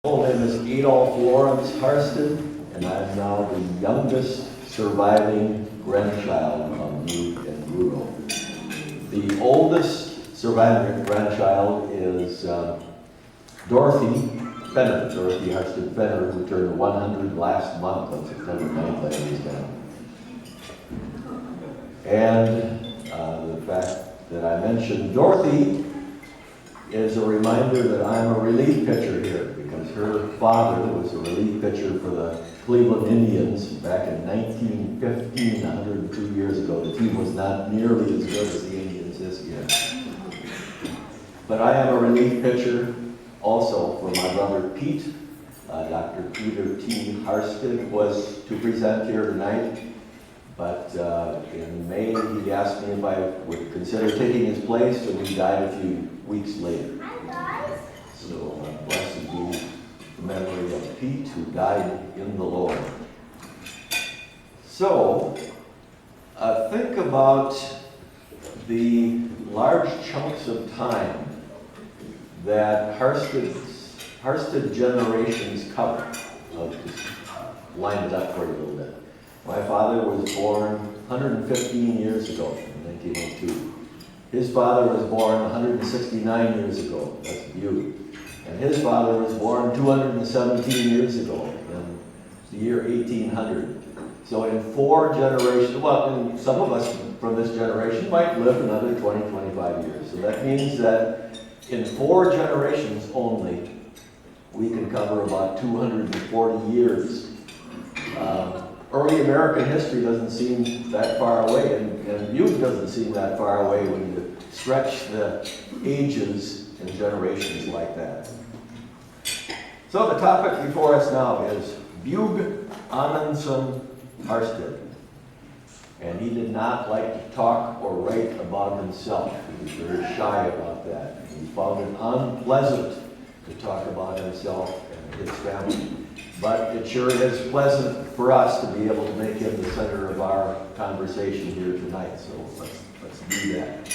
full name is Adolph Harstad, and I'm now the youngest surviving grandchild of Bjug and Bruno. The oldest surviving grandchild is Dorothy Harstad Fenner, who turned 100 last month on September 9th, I understand. And the fact that I mentioned Dorothy is a reminder that I'm a relief pitcher here, because her father was a relief pitcher for the Cleveland Indians back in 1915, 102 years ago. The team was not nearly as good as the Indians this year. But I am a relief pitcher also for my brother Pete. Dr. Peter T. Harstad was to present here tonight, but in May he asked me if I would consider taking his place, and he died a few weeks later. So blessed be the memory of Pete, who died in the Lord. So think about the large chunks of time that Harstad generations cover. I'll just line it up for you a little bit. My father was born 115 years ago, in 1902. His father was born 169 years ago, that's Bjug. And his father was born 217 years ago, in the year 1800. So in 4 generations, well, and some of us from this generation might live another 20, 25 years. So that means that in 4 generations only, we can cover about 240 years. Early American history doesn't seem that far away, and Bjug doesn't seem that far away when you stretch the ages and generations like that. So the topic before us now is Bjug Harstad. And he did not like to talk or write about himself. He was very shy about that. He found it unpleasant to talk about himself and his family. But it sure is pleasant for us to be able to make him the center of our conversation here tonight. So let's do that.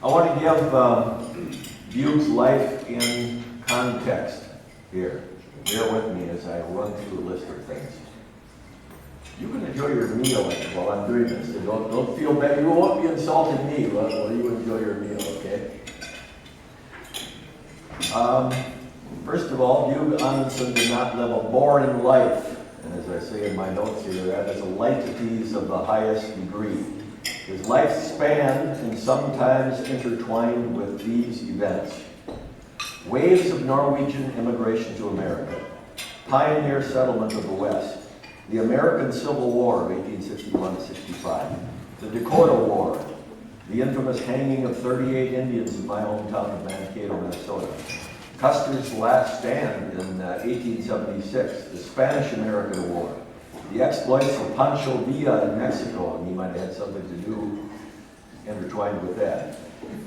I want to give Bjug's life in context here. Bear with me as I run through a list of things. You can enjoy your meal while I'm doing this. Don't feel bad. You won't be insulting me while you enjoy your meal, okay? First of all, Bjug did not live a boring life. And as I say in my notes here, that is a lighties of the highest degree. His life spanned and sometimes intertwined with these events: waves of Norwegian immigration to America, pioneer settlement of the West, the American Civil War of 1861-65, the Dakota War, the infamous hanging of 38 Indians in my hometown of Mankato, Minnesota, Custer's last stand in 1876, the Spanish-American War, the exploits of Pancho Villa in Mexico, and he might have had something to do intertwined with that.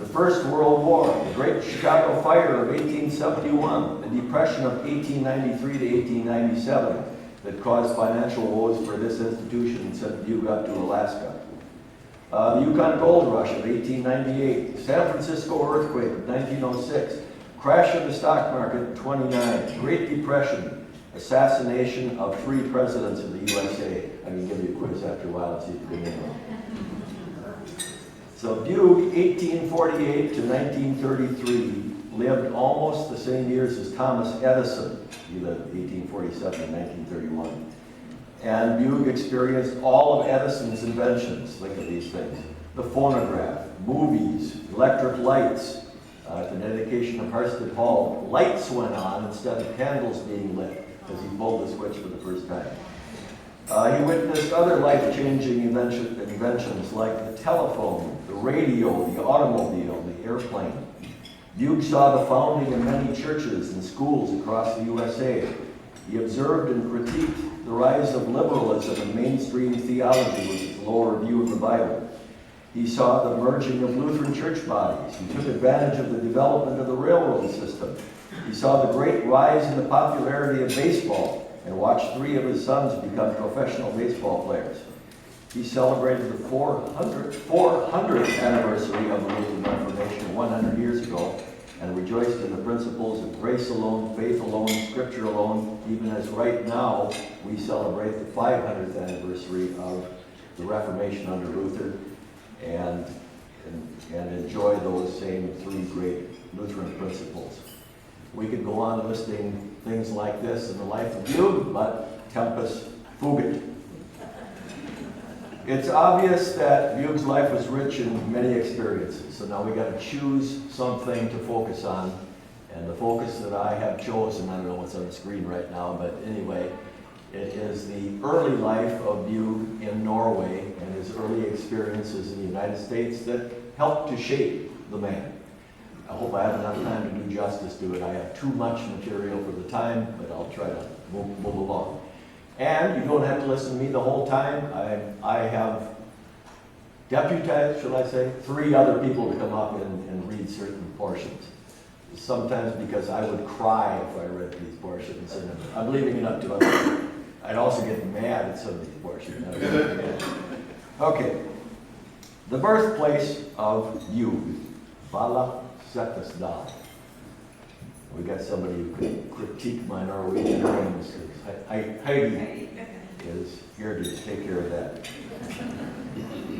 The First World War, the Great Chicago Fire of 1871, the Depression of 1893 to 1897 that caused financial woes for this institution and sent Bjug up to Alaska. The Yukon Gold Rush of 1898, the San Francisco earthquake of 1906, crash of the stock market in 29, Great Depression, assassination of 3 presidents of the USA. I can give you a quiz after a while and see if you can name them. So Bjug, 1848 to 1933, lived almost the same years as Thomas Edison. He lived 1847 to 1931. And Bjug experienced all of Edison's inventions. Think of these things: the phonograph, movies, electric lights. At the dedication of Harstad Hall, lights went on instead of candles being lit as he pulled the switch for the first time. He witnessed other life-changing inventions like the telephone, the radio, the automobile, the airplane. Bjug saw the founding of many churches and schools across the USA. He observed and critiqued the rise of liberalism and mainstream theology with his lower view of the Bible. He saw the merging of Lutheran church bodies. He took advantage of the development of the railroad system. He saw the great rise in the popularity of baseball and watched 3 of his sons become professional baseball players. He celebrated the 400th anniversary of the Lutheran Reformation 100 years ago and rejoiced in the principles of grace alone, faith alone, Scripture alone, even as right now we celebrate the 500th anniversary of the Reformation under Luther, and enjoy those same three great Lutheran principles. We could go on listing things like this in the life of Bjug, but tempus fugit. It's obvious that Bjug's life was rich in many experiences, so now we got to choose something to focus on, and the focus that I have chosen, I don't know what's on the screen right now, but anyway, it is the early life of Bjug in Norway and his early experiences in the United States that helped to shape the man. I hope I have enough time to do justice to it. I have too much material for the time, but I'll try to move along. And you don't have to listen to me the whole time. I have deputized, shall I say, 3 other people to come up and read certain portions. Sometimes because I would cry if I read these portions, and I'm leaving it up to others. I'd also get mad at some of these portions. Okay. The birthplace of Bjug, Vala Setesdal. We got somebody who could critique my Norwegian names. Heidi is here to take care of that.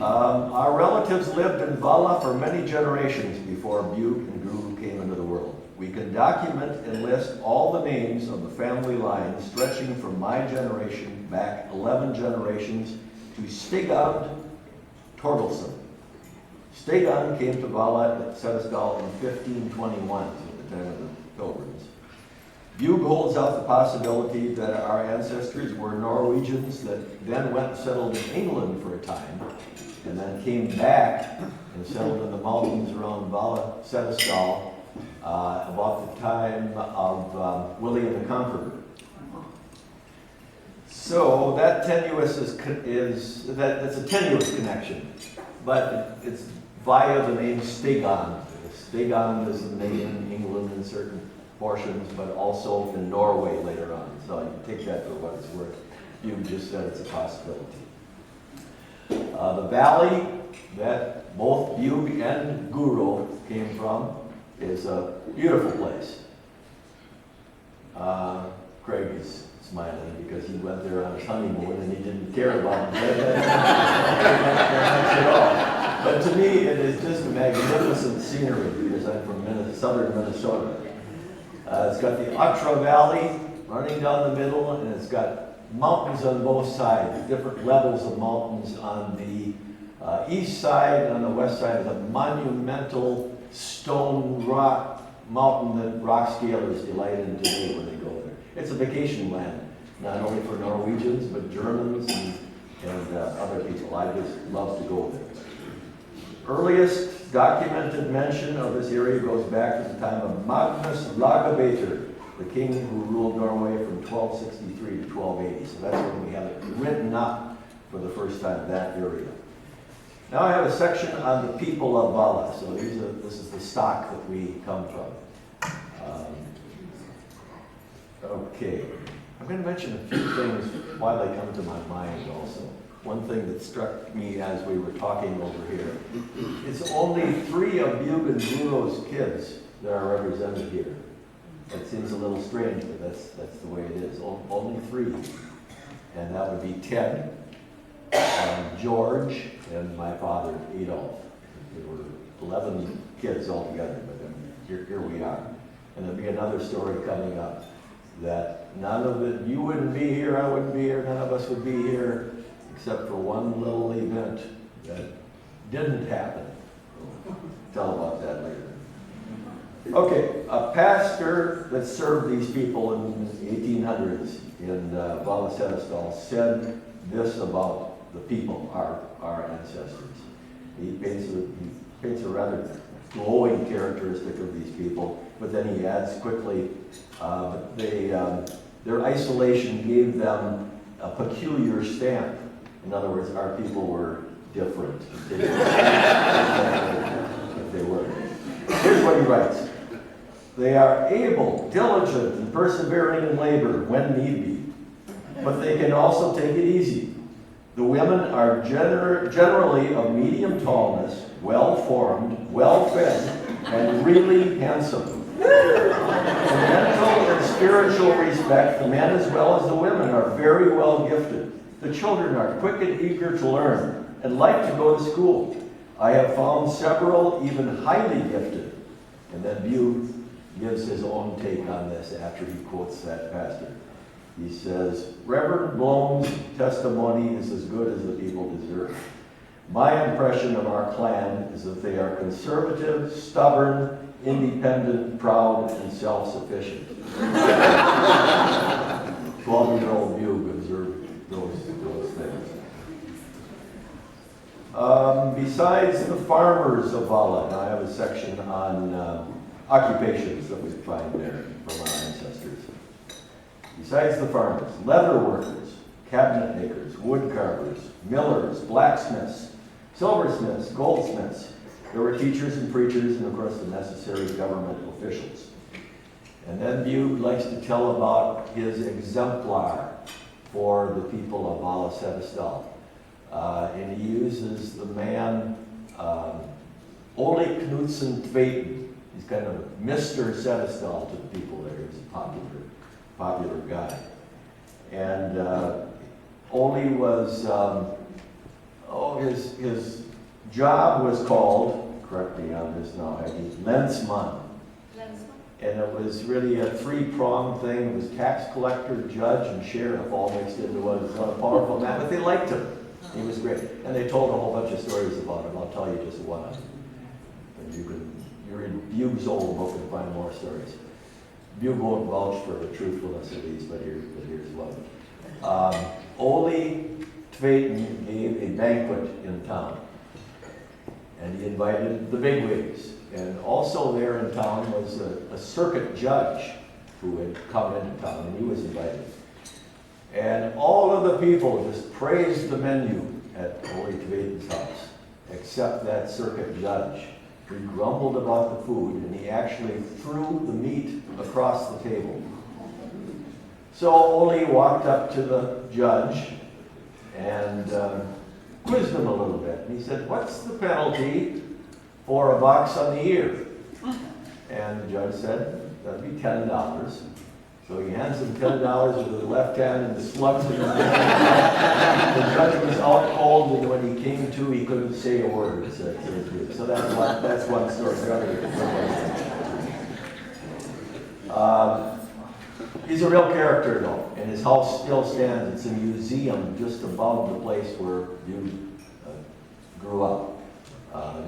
Our relatives lived in Vala for many generations before Bjug and Guru came into the world. We can document and list all the names of the family line stretching from my generation back 11 generations to Stigand Torgelson. Stigand came to Vala at Setesdal in 1521, at the time of the Pilgrims. Bjug holds out the possibility that our ancestors were Norwegians that then went and settled in England for a time, and then came back and settled in the mountains around Vala Setesdal about the time of William the Conqueror. So that that's a tenuous connection, but it's via the name Stigand. Stigand is the name in England in certain portions, but also in Norway later on. So you take that for what it's worth. You just said it's a possibility. The valley that both Bjug and Guru came from is a beautiful place. Craig is smiling because he went there on his honeymoon and he didn't care about it at all. But to me, it is just magnificent scenery because I'm from southern Minnesota. It's got the Atra Valley running down the middle, and it's got mountains on both sides, different levels of mountains. On the east side and on the west side is a monumental stone rock mountain that rock scalers delight in today when they go there. It's a vacation land, not only for Norwegians, but Germans and other people. I just love to go there. Earliest documented mention of this area goes back to the time of Magnus Lagabøter, the king who ruled Norway from 1263 to 1280. So that's when we have it written up for the first time, that area. Now I have a section on the people of Vala. So this is the stock that we come from. Okay. I'm going to mention a few things while they come to my mind also. One thing that struck me as we were talking over here, it's only 3 of Bjug and Guru's kids that are represented here. That seems a little strange, but that's the way it is. Only 3. And that would be Ted, George, and my father, Adolph. There were 11 kids altogether, but then here we are. And there'll be another story coming up that none of it, you wouldn't be here, I wouldn't be here, none of us would be here, except for one little event that didn't happen. Tell about that later. Okay, a pastor that served these people in the 1800s in Vala Setesdal said this about the people, our ancestors. He paints a rather glowing characteristic of these people, but then he adds quickly, their isolation gave them a peculiar stamp. In other words, our people were different. If they were. Here's what he writes. They are able, diligent, and persevering in labor when need be, but they can also take it easy. The women are generally of medium tallness, well-formed, well-fed, and really handsome. In mental and spiritual respect, the men as well as the women are very well gifted. The children are quick and eager to learn and like to go to school. I have found several even highly gifted. And then Bjug gives his own take on this after he quotes that pastor. He says, Reverend Blom's testimony is as good as the people deserve. My impression of our clan is that they are conservative, stubborn, independent, proud, and self-sufficient. 12-year-old Bjug observed those things. Besides the farmers of Vala, now I have a section on occupations that we find there from our ancestors. Besides the farmers, leather workers, cabinet makers, wood carvers, millers, blacksmiths, silversmiths, goldsmiths. There were teachers and preachers and, of course, the necessary government officials. And then Bjug likes to tell about his exemplar for the people of Vala Sedestal. And he uses the man Ole Knudsen Tveten. He's kind of Mr. Sedestal to the people there. He's a popular guy. And Ole was, his job was called, correct me on this now, Adie, Lensman. And it was really a three-pronged thing. It was tax collector, judge, and sheriff all mixed into one. It was not a powerful man, but they liked him. He was great. And they told a whole bunch of stories about him. I'll tell you just one. And you read Bjug's old book and find more stories. Bjug won't vouch for the truthfulness of these, but here's one. Ole Tveten gave a banquet in town. And he invited the bigwigs. And also there in town was a circuit judge who had come into town, and he was invited. And all of the people just praised the menu at Ole Tveten's house, except that circuit judge. He grumbled about the food, and he actually threw the meat across the table. So Ole walked up to the judge and quizzed him a little bit. And he said, "What's the penalty for a box on the ear?" And the judge said, "That'd be $10. So he hands him $10 with the left hand and slugs him in the hand. The judge was out cold, and when he came to, he couldn't say a word. So that's one story. He's a real character, though, and his house still stands. It's a museum just above the place where you grew up.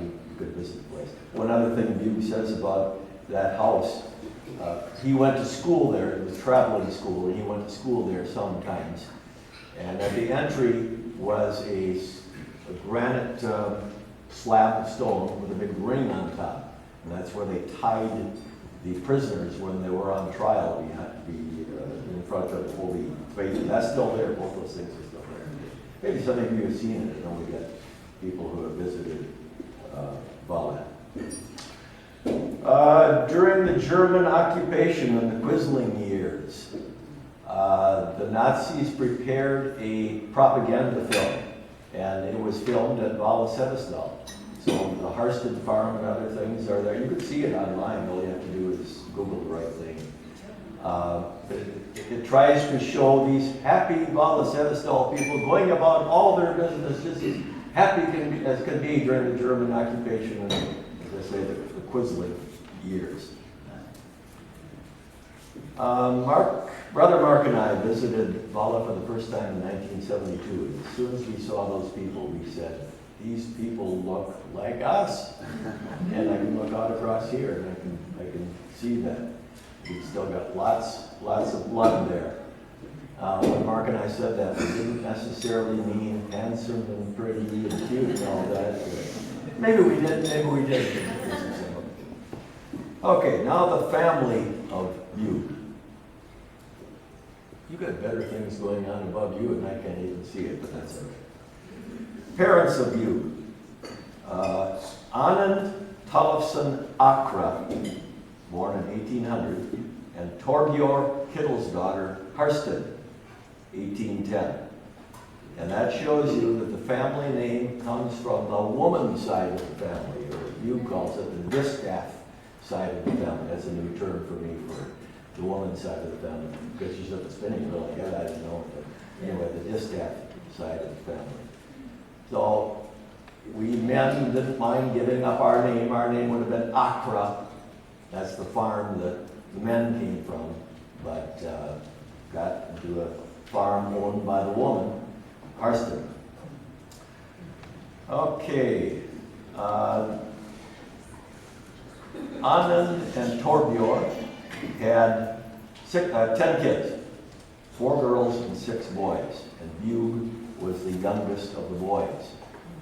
You could visit the place. One other thing Bjug says about that house, he went to school there. It was traveling school, and he went to school there sometimes. And at the entry was a granite slab of stone with a big ring on top. And that's where they tied the prisoners when they were on trial. We had to be in front of Holy Faith. That's still there. Both those things are still there. Maybe some of you have seen it. I know we got people who have visited Vala. During the German occupation in the Quisling years, the Nazis prepared a propaganda film, and it was filmed at Vala Sedestal. So the Harstad farm and other things are there. You can see it online. All you have to do is Google the right thing. It tries to show these happy Vala Sedestal people going about all their business just as happy as can be during the German occupation and, as I say, the Quisling years. Brother Mark and I visited Vala for the first time in 1972. As soon as we saw those people, we said, "These people look like us." And I can look out across here, and I can see that. We've still got lots of blood there. When Mark and I said that, we didn't necessarily mean handsome and pretty and cute and all that. Maybe we did, maybe we didn't. Okay, now the family of Bjug. You got better things going on above you, and I can't even see it, but that's okay. Parents of Bjug. Anand Tollefson Akra, born in 1800, and Torbjørg Kittelsdottir Harstad, 1810. And that shows you that the family name comes from the woman's side of the family, or Bjug calls it the distaff side of the family. That's a new term for me for the woman's side of the family. Because she's at the spinning wheel, yeah, I didn't know. But anyway, the distaff side of the family. So we men didn't mind giving up our name. Our name would have been Accra. That's the farm that the men came from, but got into a farm owned by the woman, Harstad. Okay. Anand and Torbjörn had 10 kids, 4 girls and 6 boys, and Bjug was the youngest of the boys.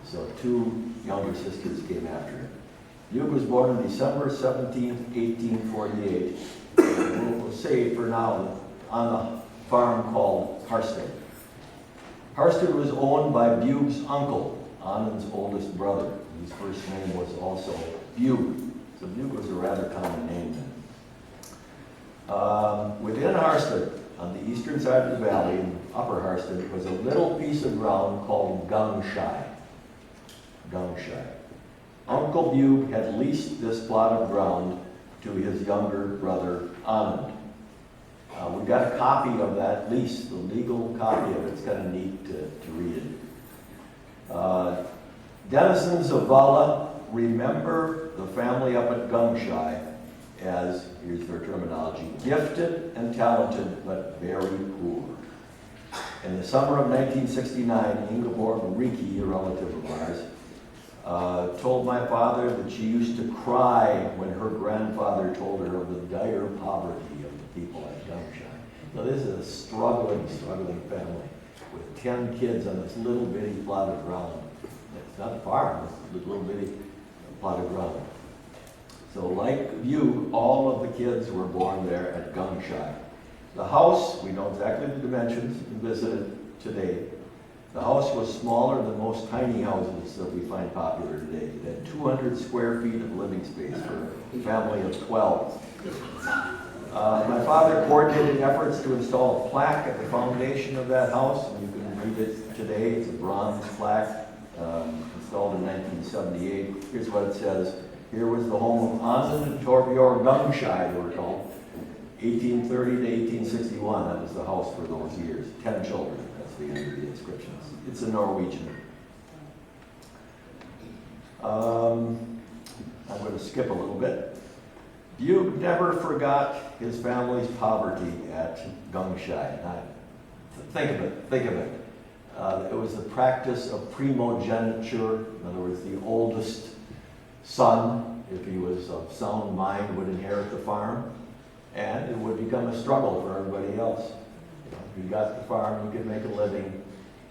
So 2 younger sisters came after him. Bjug was born on December 17, 1848. We'll say for now on a farm called Harstad. Harstad was owned by Bjug's uncle, Anand's oldest brother, whose first name was also Bjug. So Bjug was a rather common name then. Within Harstad, on the eastern side of the valley, in Upper Harstad, was a little piece of ground called Gungshai. Gungshai. Uncle Bjug had leased this plot of ground to his younger brother Anand. We got a copy of that lease, the legal copy of it. It's kind of neat to read it. Denizens of Vala remember the family up at Gungshai as, here's their terminology, gifted and talented, but very poor. In the summer of 1969, Ingeborg Riki, a relative of ours, told my father that she used to cry when her grandfather told her of the dire poverty of the people at Gungshai. So this is a struggling family with 10 kids on this little bitty plot of ground. It's not a farm, it's a little bitty plot of ground. So like Bjug, all of the kids were born there at Gungshai. The house, we know exactly the dimensions, you can visit it today. The house was smaller than most tiny houses that we find popular today. It had 200 square feet of living space for a family of 12. My father coordinated efforts to install a plaque at the foundation of that house. And you can read it today. It's a bronze plaque installed in 1978. Here's what it says. Here was the home of Anand and Torbjörn Gungshai, they were called. 1830 to 1861, that was the house for those years. 10 children, that's the end of the inscriptions. It's a Norwegian. I'm going to skip a little bit. Bjug never forgot his family's poverty at Gungshai. Think of it. It was the practice of primogeniture. In other words, the oldest son, if he was of sound mind, would inherit the farm. And it would become a struggle for everybody else. If you got the farm, you could make a living.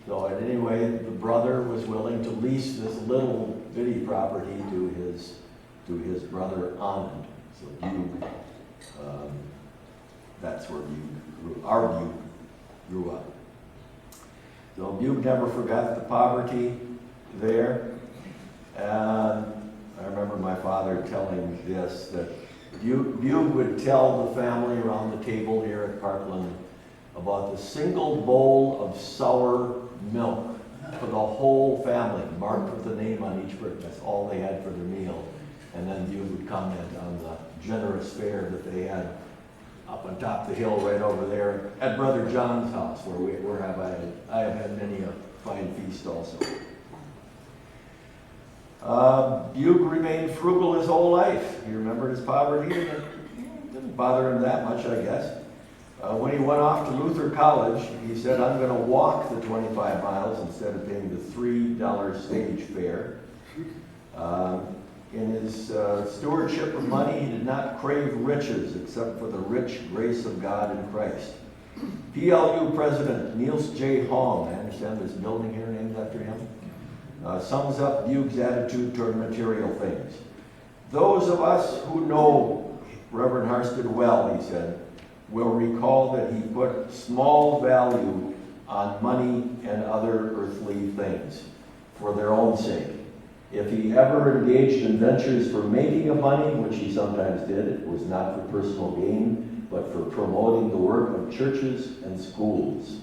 So anyway, the brother was willing to lease this little bitty property to his brother Anand. So Bjug, that's where our Bjug grew up. So Bjug never forgot the poverty there. And I remember my father telling this, that Bjug would tell the family around the table here at Parkland about the single bowl of sour milk for the whole family, marked with the name on each person. That's all they had for their meal. And then Bjug would comment on the generous fare that they had up on top of the hill right over there at Brother John's house, where I have had many a fine feast also. Bjug remained frugal his whole life. He remembered his poverty, and it didn't bother him that much, I guess. When he went off to Luther College, he said, I'm going to walk the 25 miles instead of paying the $3 stage fare. In his stewardship of money, he did not crave riches except for the rich grace of God in Christ. PLU President Niels J. Hong, I understand there's a building here named after him, sums up Bjug's attitude toward material things. Those of us who know Reverend Harstad well, he said, will recall that he put small value on money and other earthly things for their own sake. If he ever engaged in ventures for making of money, which he sometimes did, it was not for personal gain, but for promoting the work of churches and schools.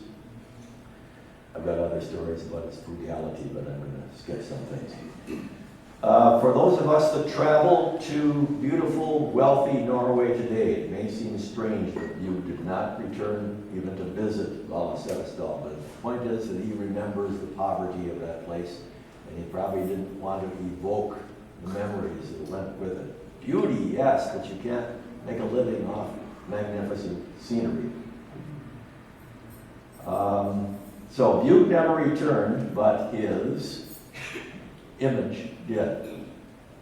I've got other stories about his frugality, but I'm going to skip some things. For those of us that travel to beautiful, wealthy Norway today, it may seem strange that Bjug did not return even to visit Vala Setesdal, but the point is that he remembers the poverty of that place, and he probably didn't want to evoke the memories that went with it. Beauty, yes, but you can't make a living off magnificent scenery. So Bjug never returned, but his image did.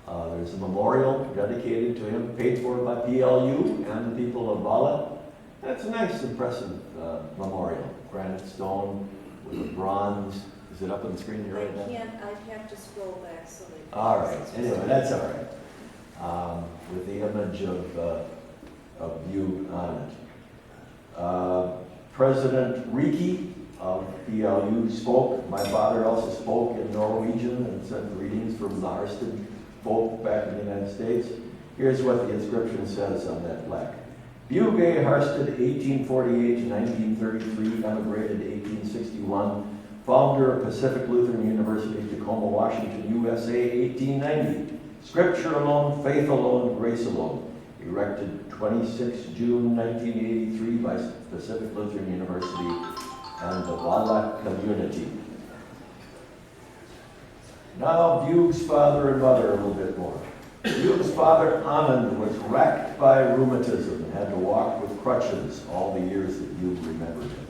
There's a memorial dedicated to him, paid for by PLU and the people of Vala. That's a nice, impressive memorial. Granite stone with a bronze. Is it up on the screen here right now? I'd have to scroll back so that... All right. Anyway, that's all right. With the image of Bjug on it. President Riki of PLU spoke. My father also spoke in Norwegian and sent greetings from the Harstad folk back in the United States. Here's what the inscription says on that plaque. Bjug Harstad, 1848 to 1933, emigrated 1861, founder of Pacific Lutheran University, Tacoma, Washington, USA, 1890. Scripture alone, faith alone, grace alone. Erected 26 June 1983 by Pacific Lutheran University and the Vala community. Now Bjug's father and mother a little bit more. Bjug's father, Anand, was racked by rheumatism and had to walk with crutches all the years that Bjug remembered him.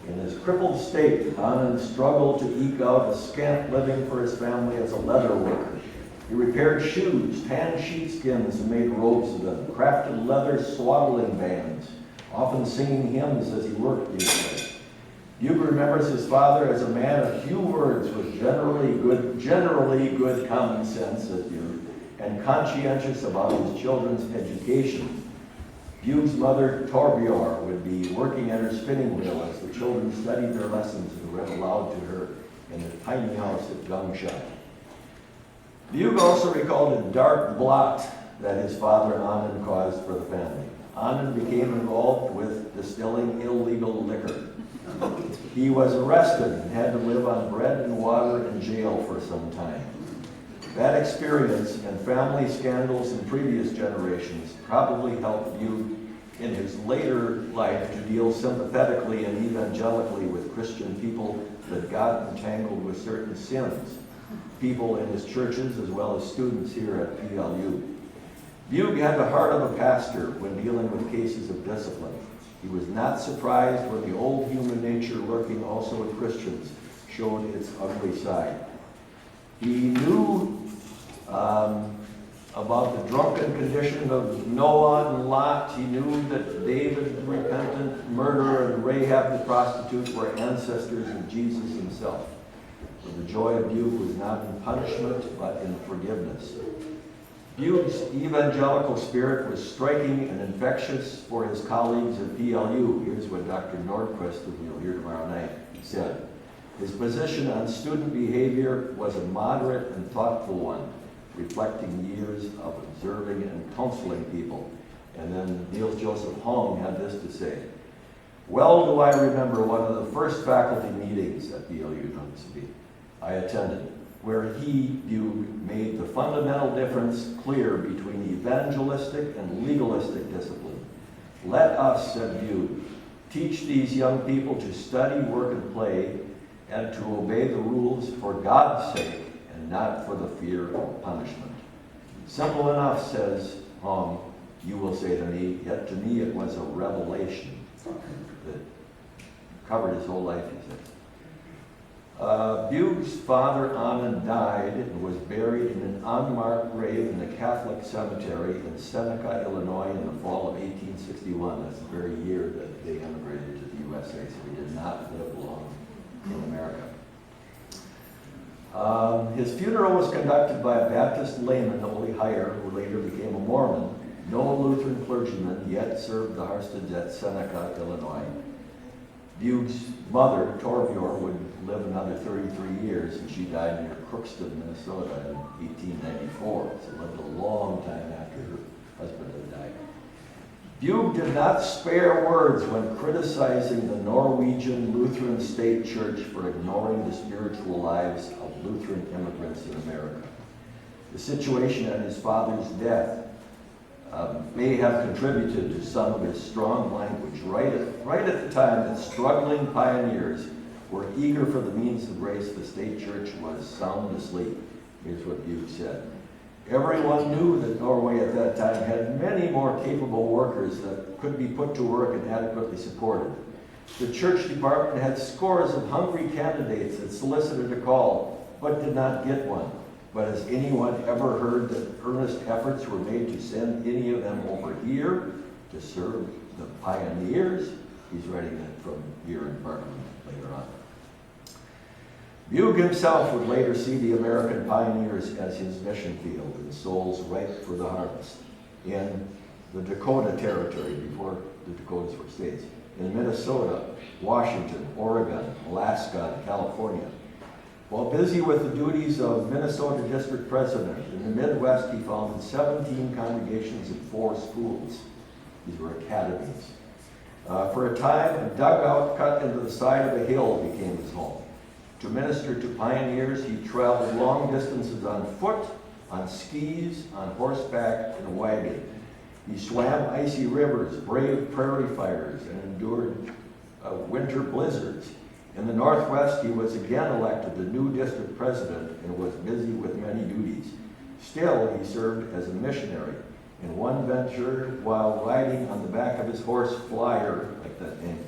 In his crippled state, Anand struggled to eke out a scant living for his family as a leather worker. He repaired shoes, tanned sheepskins, and made robes of them, crafted leather swaddling bands, often singing hymns as he worked these days. Bjug remembers his father as a man of few words with generally good common sense, says Bjug, and conscientious about his children's education. Bjug's mother, Torbjörn, would be working at her spinning wheel as the children studied their lessons and read aloud to her in the tiny house at Gangshad. Bjug also recalled a dark blot that his father Anand caused for the family. Anand became involved with distilling illegal liquor. He was arrested and had to live on bread and water in jail for some time. That experience and family scandals in previous generations probably helped Bjug in his later life to deal sympathetically and evangelically with Christian people that got entangled with certain sins. People in his churches as well as students here at PLU. Bjug had the heart of a pastor when dealing with cases of discipline. He was not surprised when the old human nature lurking also in Christians showed its ugly side. He knew about the drunken condition of Noah and Lot. He knew that David, the repentant murderer, and Rahab the prostitute were ancestors of Jesus himself. But the joy of Bjug was not in punishment, but in forgiveness. Bjug's evangelical spirit was striking and infectious for his colleagues at PLU. Here's what Dr. Nordquist, who you'll hear tomorrow night, said. His position on student behavior was a moderate and thoughtful one, reflecting years of observing and counseling people. And then Niels Joseph Hong had this to say. Well do I remember one of the first faculty meetings at PLU University I attended, where he, Bjug, made the fundamental difference clear between evangelistic and legalistic discipline. Let us, said Bjug, teach these young people to study, work, and play, and to obey the rules for God's sake and not for the fear of punishment. Simple enough, says Hong, you will say to me, yet to me it was a revelation that covered his whole life, he said. Bjug's father, Anand, died and was buried in an unmarked grave in the Catholic cemetery in Seneca, Illinois in the fall of 1861. That's the very year that they emigrated to the USA, so he did not live long in America. His funeral was conducted by a Baptist layman, Ole Heyer, who later became a Mormon. No Lutheran clergyman yet served the Harstads at Seneca, Illinois. Bjug's mother, Torbjörn, would live another 33 years, and she died near Crookston, Minnesota in 1894. So lived a long time after her husband had died. Bjug did not spare words when criticizing the Norwegian Lutheran State Church for ignoring the spiritual lives of Lutheran immigrants in America. The situation and his father's death may have contributed to some of his strong language right at the time that struggling pioneers were eager for the means of grace. The state church was sound asleep. Here's what Bjug said. Everyone knew that Norway at that time had many more capable workers that could be put to work and adequately supported. The church department had scores of hungry candidates that solicited a call, but did not get one. But has anyone ever heard that earnest efforts were made to send any of them over here to serve the pioneers? He's writing that from here in Parkland later on. Bjug himself would later see the American pioneers as his mission field and souls ripe for the harvest in the Dakota Territory, before the Dakotas were states, in Minnesota, Washington, Oregon, Alaska, and California. While busy with the duties of Minnesota District President, in the Midwest he founded 17 congregations and 4 schools. These were academies. For a time, a dugout cut into the side of a hill became his home. To minister to pioneers, he traveled long distances on foot, on skis, on horseback, in a wagon. He swam icy rivers, braved prairie fires, and endured winter blizzards. In the Northwest, he was again elected the new district president and was busy with many duties. Still, he served as a missionary. In one venture, while riding on the back of his horse Flyer, like that name,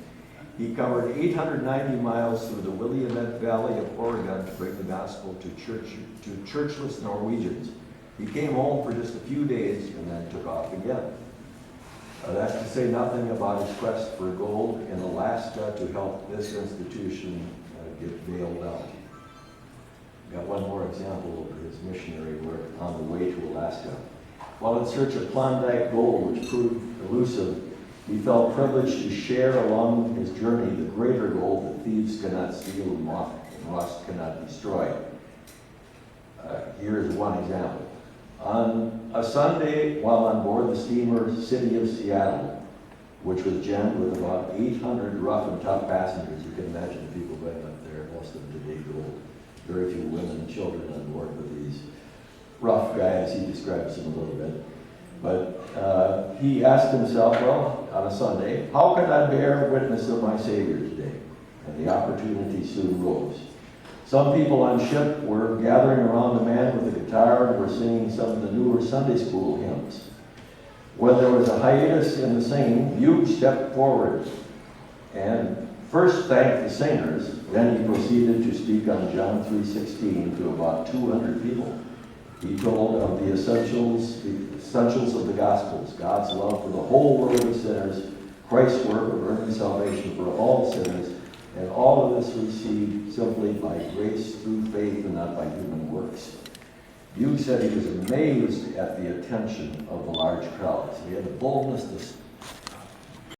he covered 890 miles through the Willamette Valley of Oregon to bring the gospel to churchless Norwegians. He came home for just a few days and then took off again. That's to say nothing about his quest for gold in Alaska to help this institution get bailed out. Got one more example of his missionary work on the way to Alaska. While in search of Klondike gold, which proved elusive, he felt privileged to share along his journey the greater gold that thieves cannot steal and moth and rust cannot destroy. Here's one example. On a Sunday, while on board the steamer City of Seattle, which was jammed with about 800 rough and tough passengers, you can imagine the people going up there, most of them today gold. Very few women and children on board with these rough guys. He describes them a little bit. But he asked himself, well, on a Sunday, how can I bear witness of my Savior today? And the opportunity soon rose. Some people on ship were gathering around a man with a guitar and were singing some of the newer Sunday school hymns. When there was a hiatus in the singing, Bjug stepped forward and first thanked the singers. Then he proceeded to speak on John 3:16 to about 200 people. He told of the essentials of the Gospels, God's love for the whole world of sinners, Christ's work of earning salvation for all sinners, and all of this received simply by grace through faith and not by human works. Bjug said he was amazed at the attention of the large crowds. He had the boldness to